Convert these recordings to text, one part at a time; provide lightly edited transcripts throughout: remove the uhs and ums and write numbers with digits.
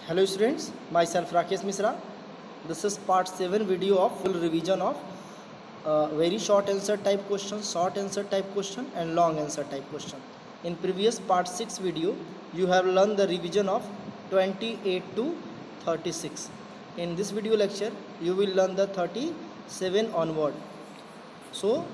Hello students, myself Rakesh Misra. This is part 7 video of full revision of very short answer type question, short answer type question and long answer type question. In previous part 6 video, you have learned the revision of 28 to 36. In this video lecture, you will learn the 37 onward. So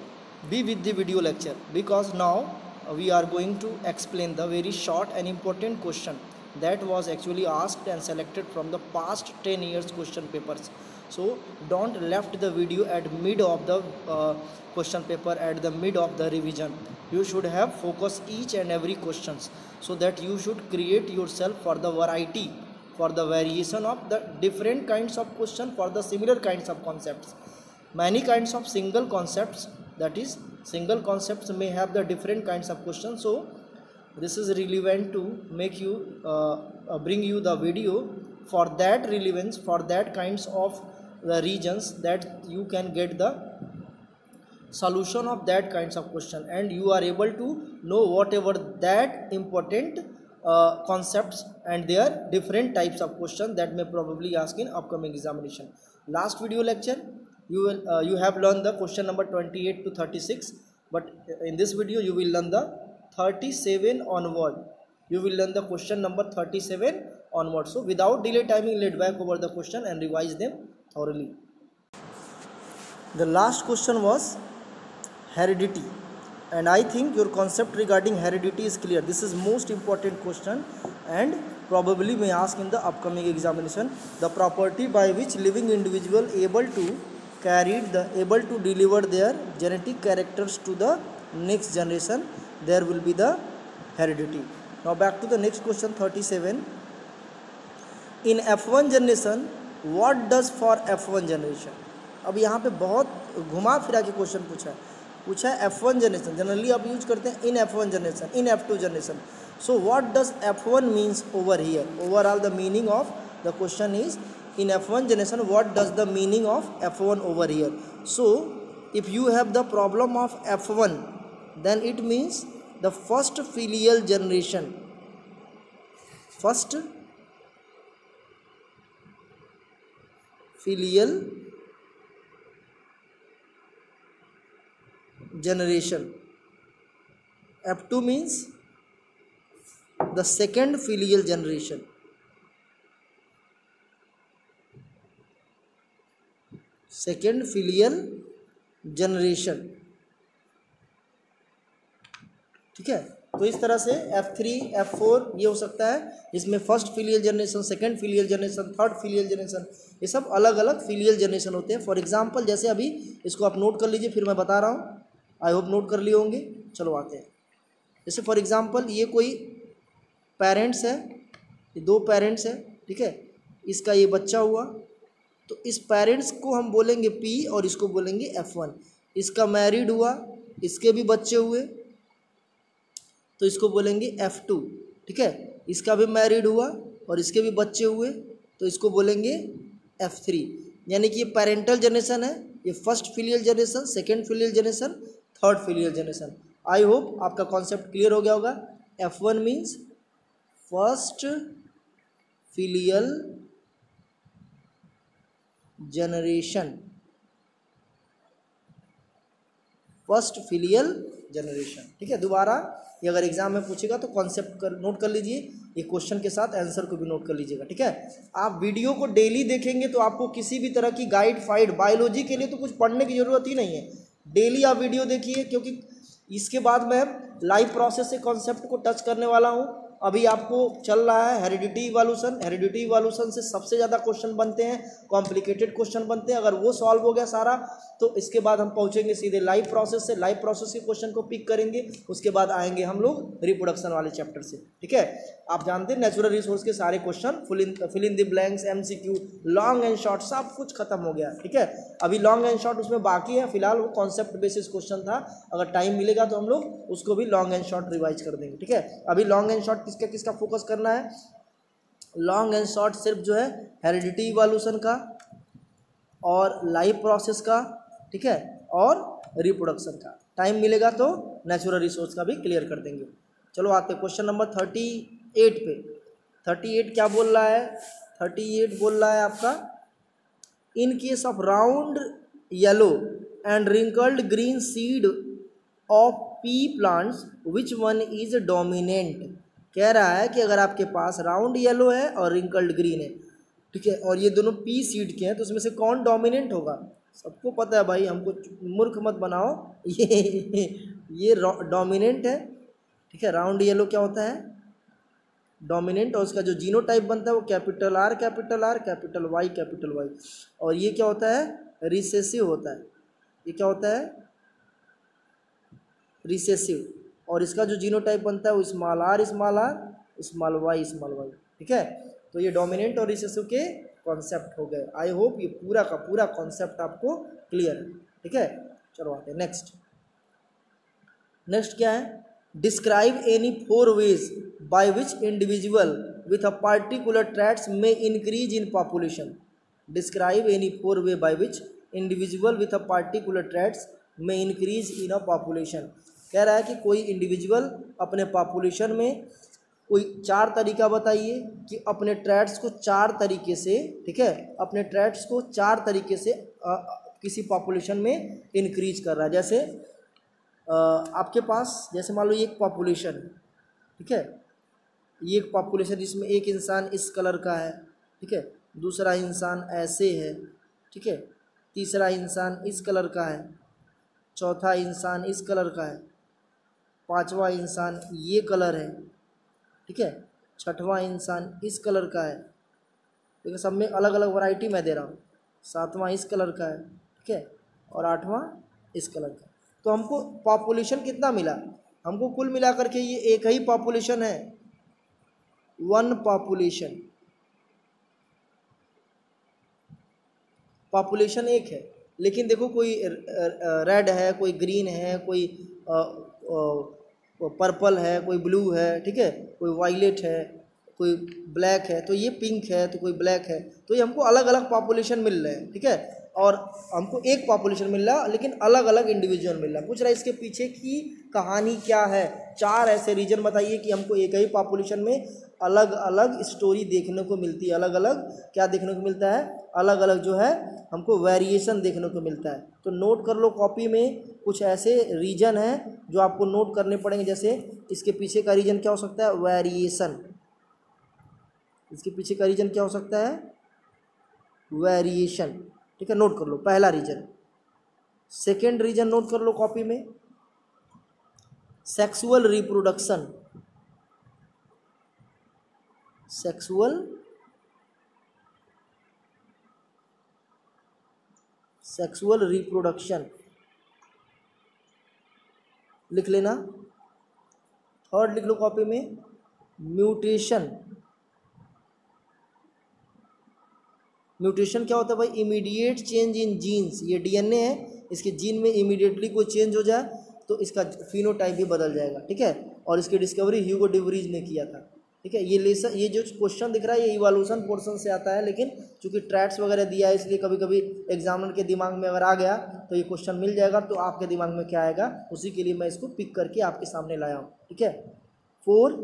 be with the video lecture because now we are going to explain the very short and important question that was actually asked and selected from the past 10 years question papers. So don't left the video at mid of the question paper, at the mid of the revision. You should have focus each and every questions, so that you should create yourself for the variety, for the variation of the different kinds of question for the similar kinds of concepts. Many kinds of single concepts, that is single concepts may have the different kinds of questions. So this is relevant to make you bring you the video for that relevance, for that kinds of the regions, that you can get the solution of that kinds of question and you are able to know whatever that important concepts and their different types of question that may probably ask in upcoming examination. Last video lecture you have learned the question number 28 to 36, but in this video you will learn the 37 onward. You will learn the question number 37 onward. So without delay timing, let back over the question and revise them thoroughly. The last question was heredity, and I think your concept regarding heredity is clear. This is most important question and probably may ask in the upcoming examination. The property by which living individual able to deliver their genetic characters to the next generation, there will be the heredity. Now back to the next question 37. In F1 generation, what does for F1 generation? अब यहाँ पे बहुत घुमा फिरा के question पूछा है F1 generation. Generally आप यूज करते हैं इन F1 generation, in F2 generation. So what does F1 means over here? Overall the meaning of the question is in F1 generation, what does the meaning of F1 over here? So if you have the problem of F1, then it means the first filial generation, first filial generation. F2 means the second filial generation. Second filial generation. ठीक है, तो इस तरह से F3 F4 ये हो सकता है. इसमें first filial generation, second filial generation, third filial generation, ये सब अलग अलग फिलियल जनरेशन होते हैं. फॉर एग्जांपल जैसे अभी इसको आप नोट कर लीजिए, फिर मैं बता रहा हूँ. आई होप नोट कर लिए होंगे. चलो आते हैं. जैसे फॉर एग्जांपल ये कोई पेरेंट्स है, ये दो पेरेंट्स है. ठीक है, इसका ये बच्चा हुआ, तो इस पेरेंट्स को हम बोलेंगे P और इसको बोलेंगे F1. इसका मैरिड हुआ, इसके भी बच्चे हुए, तो इसको बोलेंगे F2. ठीक है, इसका भी मैरिड हुआ और इसके भी बच्चे हुए, तो इसको बोलेंगे F3. यानी कि ये पेरेंटल जनरेशन है, ये first filial generation, second filial generation, third filial generation. I hope आपका कॉन्सेप्ट क्लियर हो गया होगा. F1 means first filial generation, first filial generation. ठीक है, दोबारा ये अगर एग्जाम में पूछेगा तो कॉन्सेप्ट नोट कर लीजिए, ये क्वेश्चन के साथ आंसर को भी नोट कर लीजिएगा. ठीक है, आप वीडियो को डेली देखेंगे तो आपको किसी भी तरह की गाइड फाइड, बायोलॉजी के लिए तो कुछ पढ़ने की जरूरत ही नहीं है. डेली आप वीडियो देखिए, क्योंकि इसके बाद मैं लाइव प्रोसेस से कॉन्सेप्ट को टच करने वाला हूँ. अभी आपको चल रहा है हेरिडिटी इवोल्यूशन. हेरिडिटी इवोल्यूशन से सबसे ज़्यादा क्वेश्चन बनते हैं, कॉम्प्लिकेटेड क्वेश्चन बनते हैं. अगर वो सॉल्व हो गया सारा, तो इसके बाद हम पहुंचेंगे सीधे लाइव प्रोसेस से. लाइव प्रोसेस के क्वेश्चन को पिक करेंगे, उसके बाद आएंगे हम लोग रिप्रोडक्शन वाले चैप्टर से. ठीक है, आप जानते हैं नेचुरल रिसोर्स के सारे question, fill in the blanks, MCQ, long and short, सब कुछ खत्म हो गया. ठीक है, अभी लॉन्ग एंड शॉर्ट उसमें बाकी है. फिलहाल वो कॉन्सेप्ट बेसिस क्वेश्चन था. अगर टाइम मिलेगा तो हम लोग उसको भी लॉन्ग एंड शॉर्ट रिवाइज कर देंगे. ठीक है, अभी लॉन्ग एंड शॉर्ट किसका किसका फोकस करना है? लॉन्ग एंड शॉर्ट सिर्फ जो है हेरिडिटी इवोल्यूशन का और लाइव प्रोसेस का. ठीक है, और रिप्रोडक्शन का. टाइम मिलेगा तो नेचुरल रिसोर्स का भी क्लियर कर देंगे. चलो आते क्वेश्चन नंबर 38 पे. 38 क्या बोल रहा है, 38 बोल रहा है आपका, इन case of round yellow and wrinkled green seed of P plants which one is dominant. कह रहा है कि अगर आपके पास राउंड येलो है और रिंकल्ड ग्रीन है, ठीक है, और ये दोनों पी सीड के हैं, तो उसमें से कौन डोमिनेंट होगा? सबको पता है भाई, हमको मूर्ख मत बनाओ। ये डोमिनेंट है, ठीक है। राउंड येलो क्या होता है? डोमिनेंट, और उसका जो जीनोटाइप बनता है वो capital R capital R capital Y capital Y. और ये क्या होता है? रिसेसिव होता है। ये क्या होता है? रिसेसिव। और इसका जो जीनोटाइप बनता है वो small r small y small y, ठीक है। तो ये डोमिनेंट और रिसेसिव के कॉन्सेप्ट हो गए। आई होप ये पूरा का पूरा कॉन्सेप्ट आपको क्लियर है, ठीक है। चलो आते हैं नेक्स्ट। नेक्स्ट क्या है? Describe any 4 ways by which individual with a particular traits may increase in population. Describe any 4 way by which individual with a particular traits may increase in a population. कह रहा है कि कोई individual अपने population में कोई 4 तरीका बताइए कि अपने ट्रैट्स को 4 तरीके से, ठीक है, अपने ट्रैट्स को 4 तरीके से किसी पॉपुलेशन में इंक्रीज कर रहा है। जैसे आपके पास जैसे मान लो ये एक पॉपुलेशन है, ठीक है, ये एक पॉपुलेशन जिसमें एक इंसान इस कलर का है, ठीक है, दूसरा इंसान ऐसे है, ठीक है, तीसरा इंसान इस कलर का है, चौथा इंसान इस कलर का है, पांचवा इंसान ये कलर है, ठीक है, छठवां इंसान इस कलर का है, ठीक है, सब में अलग अलग वैरायटी मैं दे रहा हूँ, सातवां इस कलर का है, ठीक है, और आठवां इस कलर का। तो हमको पॉपुलेशन कितना मिला? हमको कुल मिला करके ये एक ही पॉपुलेशन है, 1 पॉपुलेशन। पॉपुलेशन एक है, लेकिन देखो कोई रेड है, कोई ग्रीन है, कोई पर्पल है, कोई ब्लू है, ठीक है, कोई वायलेट है, कोई ब्लैक है, तो ये पिंक है, तो कोई ब्लैक है, तो ये हमको अलग अलग पॉपुलेशन मिल रहे हैं, ठीक है। और हमको एक पॉपुलेशन मिल रहा है लेकिन अलग अलग इंडिविजुअल मिल रहा है। पूछ रहा है इसके पीछे की कहानी क्या है? 4 ऐसे रीजन बताइए कि हमको एक ही पॉपुलेशन में अलग अलग स्टोरी देखने को मिलती है, अलग अलग क्या देखने को मिलता है, अलग अलग जो है हमको वेरिएशन देखने को मिलता है। तो नोट कर लो कॉपी में, कुछ ऐसे रीजन हैं जो आपको नोट करने पड़ेंगे। जैसे इसके पीछे का रीजन क्या हो सकता है? वेरिएशन। इसके पीछे का रीजन क्या हो सकता है? वेरिएशन, ठीक है, नोट कर लो पहला रीजन। सेकेंड रीजन नोट कर लो कॉपी में, सेक्सुअल रिप्रोडक्शन। सेक्सुअल रिप्रोडक्शन लिख लेना। थर्ड लिख लो कॉपी में, म्यूटेशन। म्यूटेशन क्या होता है भाई? Immediate change in genes. ये डीएनए है, इसके जीन में इमीडिएटली कोई चेंज हो जाए तो इसका फिनोटाइप भी बदल जाएगा, ठीक है। और इसकी डिस्कवरी ह्यूगो डे व्रीज ने किया था, ठीक है। ये जो क्वेश्चन दिख रहा है ये इवोल्यूशन पोर्शन से आता है, लेकिन चूंकि ट्रैट्स वगैरह दिया है इसलिए कभी कभी एग्जामिनर के दिमाग में अगर आ गया तो ये क्वेश्चन मिल जाएगा। तो आपके दिमाग में क्या आएगा उसी के लिए मैं इसको पिक करके आपके सामने लाया हूँ, ठीक है। 4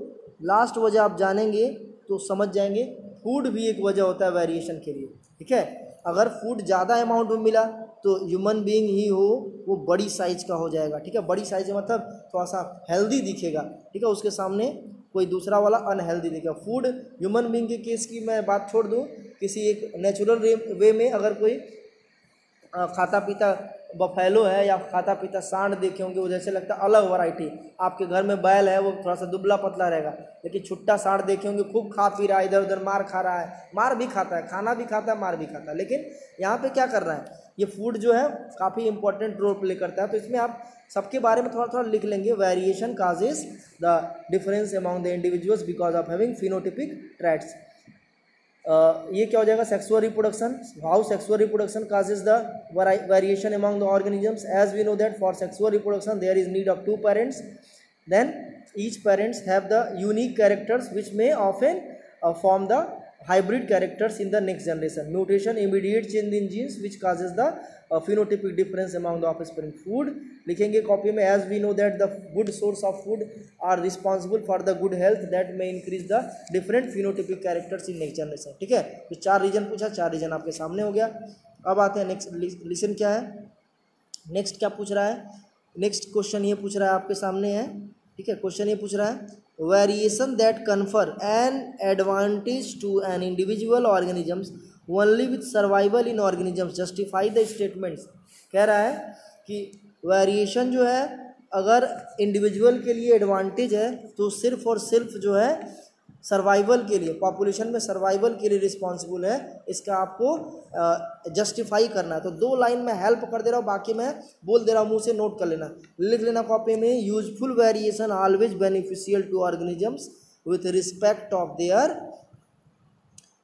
लास्ट वजह आप जानेंगे तो समझ जाएंगे। फूड भी एक वजह होता है वेरिएशन के लिए, ठीक है। अगर फूड ज़्यादा अमाउंट में मिला तो ह्यूमन बीइंग ही हो वो बड़ी साइज का हो जाएगा, ठीक है। बड़ी साइज मतलब थोड़ा सा हेल्दी दिखेगा, ठीक है, उसके सामने कोई दूसरा वाला अनहेल्दी दिखेगा। फूड ह्यूमन बीइंग के केस की मैं बात छोड़ दूँ, किसी एक नेचुरल वे में अगर कोई खाता पीता बफेलो है या खाता पीता सांड देखे होंगे, वो जैसे लगता है अलग वैरायटी। आपके घर में बैल है वो थोड़ा सा दुबला पतला रहेगा, लेकिन छुट्टा सांड देखे होंगे खूब खा पी रहा है, इधर उधर मार खा रहा है, मार भी खाता है, खाना भी खाता है, मार भी खाता है। लेकिन यहाँ पे क्या कर रहा है, ये फूड जो है काफ़ी इंपॉर्टेंट रोल प्ले करता है। तो इसमें आप सबके बारे में थोड़ा थोड़ा लिख लेंगे। Variation causes the difference among the individuals because of having phenotypic traits. ये क्या हो जाएगा? Sexual reproduction. How sexual reproduction causes the variation among the organisms? As we know that for sexual reproduction there is need of 2 parents, then each parents have the unique characters which may often form the hybrid characters in the next generation. Mutation, immediate change in genes which causes the phenotypic difference among the offspring. Food लिखेंगे copy में, as we know that the good source of food are responsible for the good health that may increase the different phenotypic characters in next generation. ठीक है, तो 4 reason पूछा, 4 reason आपके सामने हो गया. अब आते हैं नेक्स्ट. लिसन क्या है, नेक्स्ट क्या पूछ रहा है, नेक्स्ट क्वेश्चन ये पूछ रहा है आपके सामने है. ठीक है, क्वेश्चन ये पूछ रहा है variation that confer an advantage to an individual organisms only with survival in organisms justify the statements. कह रहा है कि वेरिएशन जो है अगर इंडिविजुअल के लिए एडवांटेज है तो सिर्फ और सिर्फ जो है सर्वाइवल के लिए, पॉपुलेशन में सर्वाइवल के लिए रिस्पॉन्सिबल है. इसका आपको जस्टिफाई करना है. तो 2 लाइन में हेल्प कर दे रहा हूँ, बाकी मैं बोल दे रहा हूँ, मुंह से नोट कर लेना, लिख लेना कॉपी में. Useful variation always beneficial to organisms with respect of their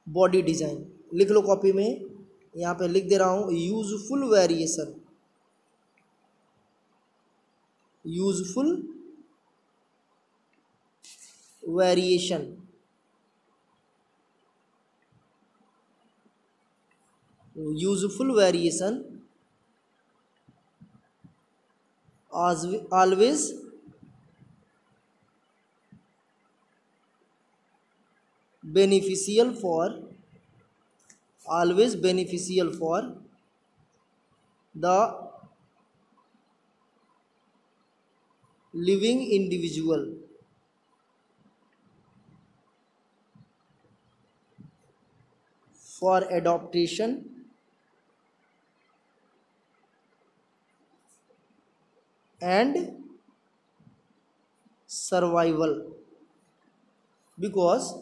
body design. लिख लो कॉपी में, यहाँ पे लिख दे रहा हूँ useful variation, useful variation useful variation always beneficial for the living individual for adaptation and survival because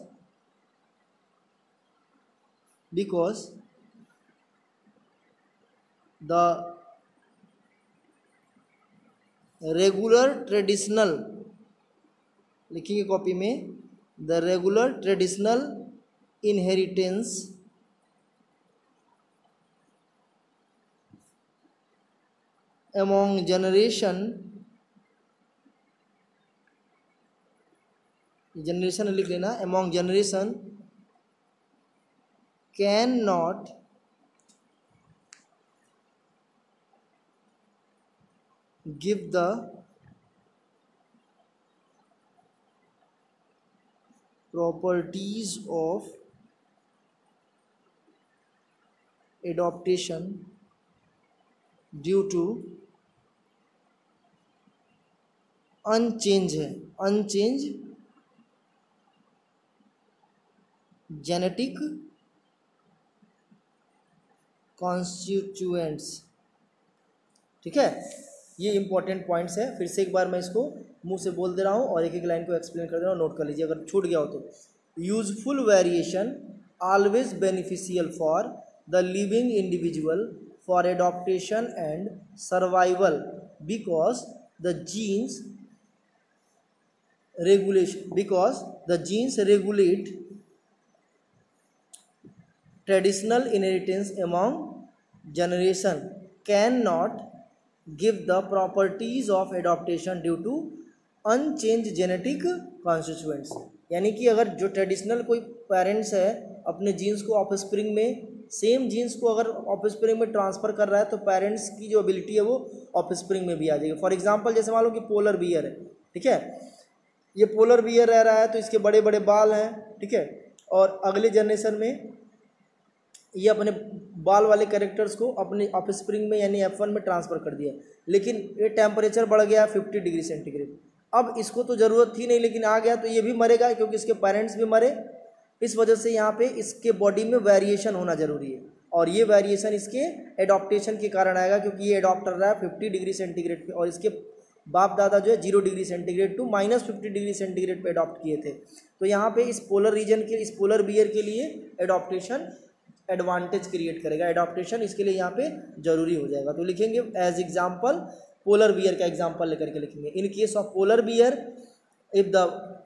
the regular traditional, लिखिए copy में, the regular traditional inheritance among generation लिख लेना, among generation cannot give the properties of adaptation due to unchanged genetic constituents. ठीक है, ये important points है. फिर से एक बार मैं इसको मुंह से बोल दे रहा हूँ और एक एक लाइन को एक्सप्लेन कर दे रहा हूँ, नोट कर लीजिए अगर छूट गया हो तो. Useful variation always beneficial for the living individual for adaptation and survival because the genes regulate traditional inheritance among generation cannot give the properties of adaptation due to unchanged genetic constituents. यानी कि अगर जो traditional कोई parents है अपने jeans को offspring में, same jeans को अगर ऑफस्प्रिंग में ट्रांसफ़र कर रहा है तो पेरेंट्स की जो एबिलिटी है वो ऑफस्प्रिंग में भी आ जाएगी. फॉर एग्जांपल जैसे मान लो कि पोलर बियर है, ठीक है, ये पोलर बियर रह रहा है तो इसके बड़े बड़े बाल हैं, ठीक है, और अगले जनरेशन में ये अपने बाल वाले कैरेक्टर्स को अपने ऑफस्प्रिंग में यानी F1 में ट्रांसफ़र कर दिया. लेकिन ये टेम्परेचर बढ़ गया 50 डिग्री सेंटीग्रेड. अब इसको तो ज़रूरत थी नहीं लेकिन आ गया तो ये भी मरेगा क्योंकि इसके पेरेंट्स भी मरे. इस वजह से यहाँ पे इसके बॉडी में वेरिएशन होना ज़रूरी है और ये वेरिएशन इसके एडॉप्टेशन के कारण आएगा क्योंकि ये एडॉप्ट कर रहा है 50 डिग्री सेंटीग्रेड पे और इसके बाप दादा जो है 0 degree centigrade to -50 degree centigrade पे अडॉप्ट किए थे. तो यहाँ पे इस पोलर रीजन के, इस पोलर बियर के लिए एडॉप्टेशन एडवांटेज क्रिएट करेगा. एडॉप्टेशन इसके लिए यहाँ पे जरूरी हो जाएगा. तो लिखेंगे एज एग्जाम्पल पोलर बियर का एग्जाम्पल लेकर के लिखेंगे. In case of polar bear if the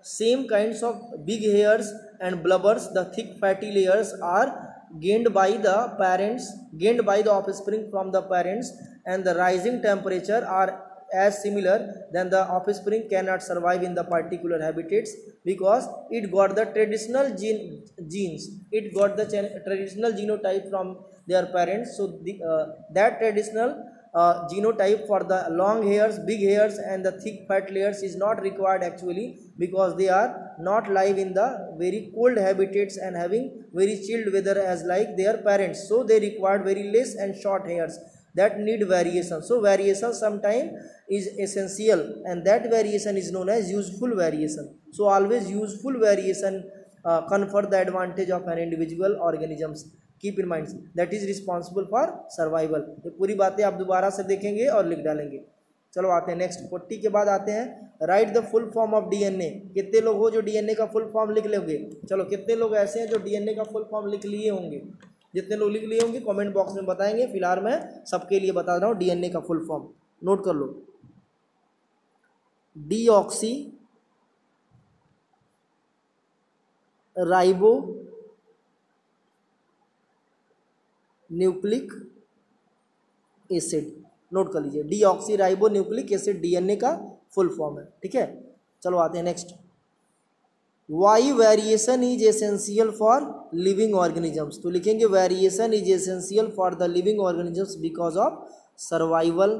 same kinds of big hairs and blubbers the thick fatty layers are gained by the offspring from the parents and the rising temperature are as similar, then the offspring cannot survive in the particular habitats because it got the traditional genes, it got the traditional genotype from their parents. So that traditional genotype for the long hairs, big hairs and the thick fat layers is not required actually, because they are not live in the very cold habitats and having very chilled weather as like their parents. So they required very less and short hairs that need variation. So variation sometime is essential, and that variation is known as useful variation. So always useful variation confer the advantage of an individual organisms. Keep in mind that is responsible for survival. ये पूरी बातें आप दोबारा से देखेंगे और लिख डालेंगे। चलो आते हैं नेक्स्ट 40 के बाद आते हैं right the full form of DNA. कितने लोग हो जो डीएनए का फुल फॉर्म लिख लोगे? चलो कितने लोग ऐसे हैं जो डीएनए का फुल फॉर्म लिख लिए होंगे? जितने लोग लिख लिए होंगे कमेंट बॉक्स में बताएंगे। फिलहाल मैं सबके लिए बता रहा हूँ डीएनए का फुल फॉर्म, नोट कर लो। Deoxyribonucleic acid, note कर लीजिए। Deoxyribonucleic acid DNA का फुल फॉर्म है, ठीक है। चलो आते हैं next. Why variation is essential for living organisms. तो लिखेंगे variation is essential for the living organisms because of survival,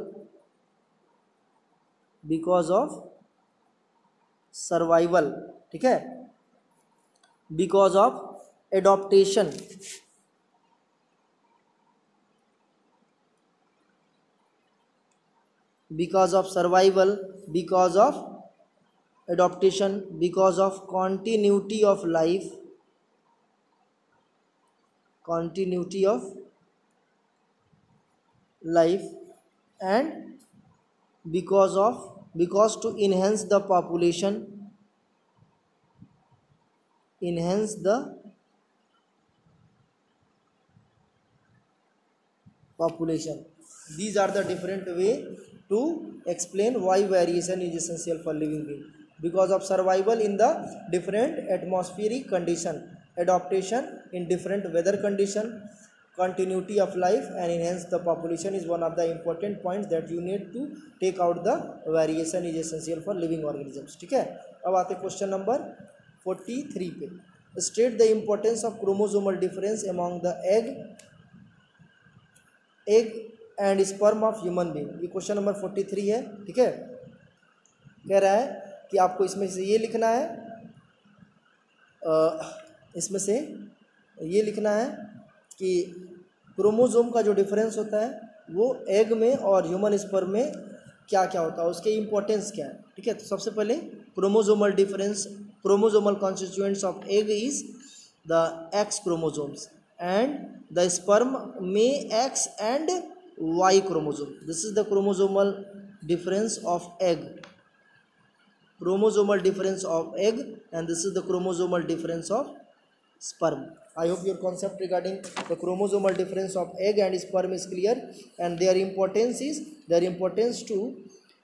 because of survival, ठीक है, because of adaptation, because of survival, because of adaptation, because of continuity of life, continuity of life, and because to enhance the population, enhance the population. These are the different way to explain why variation is essential for living being. Because of survival in the different atmospheric condition, adaptation in different weather condition, continuity of life and enhance the population is one of the important points that you need to take out. The variation is essential for living organisms, ठीक है। अब आते question number 43 पे। State the importance of chromosomal difference among the egg and sperm of human being. ये question number 43 है, ठीक है। कह रहा है कि आपको इसमें से ये लिखना है, इसमें से ये लिखना है कि क्रोमोसोम का जो डिफरेंस होता है वो एग में और ह्यूमन स्पर्म में क्या क्या होता है, उसके इम्पोर्टेंस क्या है, ठीक है। तो सबसे पहले chromosomal difference, chromosomal constituents of egg is the X chromosomes and the sperm में X and Y chromosome. This is the chromosomal difference of egg. Chromosomal difference of egg, and this is the chromosomal difference of sperm. I hope your concept regarding the chromosomal difference of egg and sperm is clear, and their importance to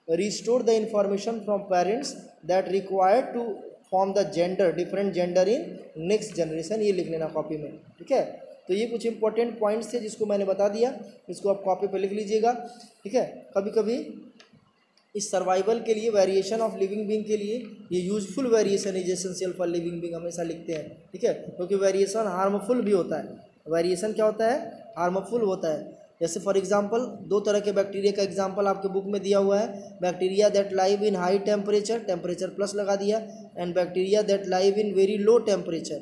restore the information from parents that required to form the gender, different gender in next generation. ये लिख लेना copy में, ठीक है। तो ये कुछ important points थे जिसको मैंने बता दिया, इसको आप कॉपी पे लिख लीजिएगा, ठीक है। कभी कभी इस सर्वाइवल के लिए, वेरिएशन ऑफ लिविंग बीइंग के लिए ये useful variation is essential for living being हमेशा लिखते हैं, ठीक है, क्योंकि वेरिएशन हार्मफुल भी होता है। वेरिएशन क्या होता है? हार्मफुल होता है। जैसे फॉर एग्जांपल 2 तरह के बैक्टीरिया का एग्जांपल आपके बुक में दिया हुआ है। Bacteria that live in high temperature, temperature plus लगा दिया, and bacteria that live in very low temperature,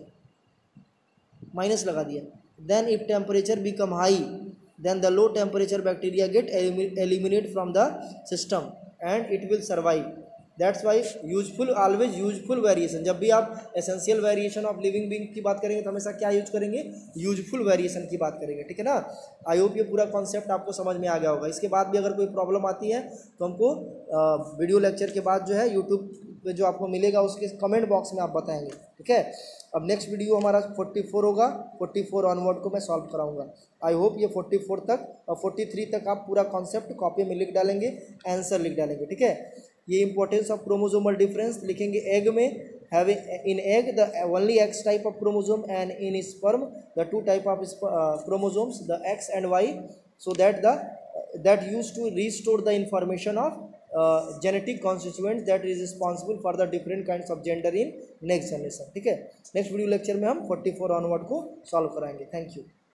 minus लगा दिया। Then if temperature become high, then the low temperature bacteria get eliminated from the system and it will survive. That's why useful, always useful variation. जब भी आप essential variation of living being की बात करेंगे तो हमेशा क्या यूज करेंगे? यूजफुल वेरिएशन की बात करेंगे, ठीक है ना। आई होप ये पूरा कॉन्सेप्ट आपको समझ में आ गया होगा। इसके बाद भी अगर कोई प्रॉब्लम आती है तो हमको वीडियो लेक्चर के बाद जो है यूट्यूब पे जो आपको मिलेगा उसके कमेंट बॉक्स में आप बताएंगे, ठीक है। अब नेक्स्ट वीडियो हमारा 44 होगा, 44 ऑनवर्ड को मैं सॉल्व कराऊंगा। आई होप ये 44 तक और 43 तक आप पूरा कॉन्सेप्ट कॉपी में लिख डालेंगे, आंसर लिख डालेंगे, ठीक है। ये इंपॉर्टेंस ऑफ क्रोमोसोमल डिफरेंस लिखेंगे एग में, having in egg the only X type of chromosome and in sperm the 2 type of chromosomes the X and Y, so that use to restore the information of genetic constituents that is responsible for the different kinds of gender in next generation. ठीक है, next video lecture में हम 44 onward को solve कराएंगे। Thank you.